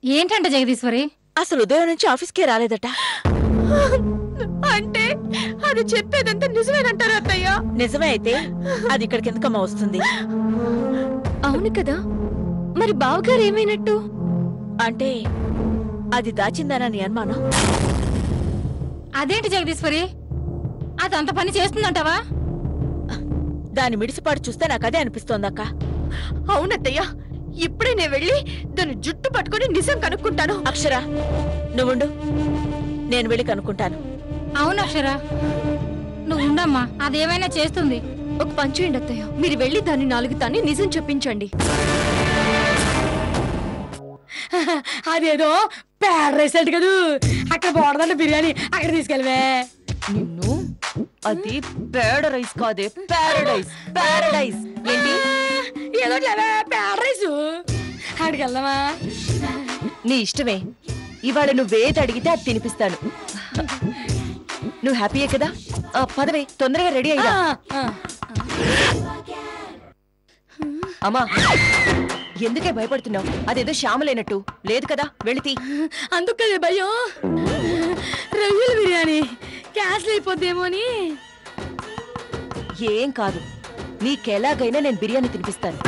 ఏంటంటే జగదీశ్వరి, అసలు ఉదయం నుంచి ఆఫీస్కే రాలేదట. అంటే అది చెప్పేదంతా నిజమేనంటారా అత్తయ్య? నిజమే అయితే అది ఇక్కడికి ఎందుకమ్మా వస్తుంది? అవును కదా, మరి బావగారు ఏమైనట్టు? అంటే అది దాచిందానా నీ అనుమానం? అదేంటి జగదీశ్వరి, అది అంత పని చేస్తుందంటావా? దాని మిడిసిపాటు చూస్తే నాకు అదే అనిపిస్తోందక్క. అవునత్తయ్య, ఇప్పుడే నేను వెళ్ళి దాని జుట్టు పట్టుకుని నిజం కనుక్కుంటాను. అక్షర, నువ్వుండు, నేను వెళ్ళి కనుక్కుంటాను. అవును అక్షర, నువ్వు ఉండమ్మా, అదేమైనా చేస్తుంది. ఒక పని చేయండి అత్తయ్య, మీరు వెళ్ళి దాన్ని 4 తాన్ని నిజం చెప్పించండి. అదేదో పేడ రైస్ కదా, అక్కడ బాగుందంటే బిర్యానీ, అక్కడ తీసుకెళ్ళవే. నిన్ను అది పేడ రైస్ కాదే, ప్యారడైస్. ప్యారడైస్ ఏంటి? ఏదో పేడ రైసు, అక్కడికి వెళ్దామా? నీ ఇష్టమే, ఇవాళ నువ్వేది అడిగితే అది తినిపిస్తాను. నువ్వు హ్యాపీయే కదా? పదవే, తొందరగా రెడీ అయ్యా. అమ్మా, ఎందుకే భయపడుతున్నావు? అదేదో శ్యామలేనట్టు లేదు కదా, వెళితి. అందుకు కదే భయం, రొయ్యల బిర్యానీ క్యాన్సిల్ అయిపోద్దేమో అని. ఏం కాదు, నీకెలాగైనా నేను బిర్యానీ తినిపిస్తాను.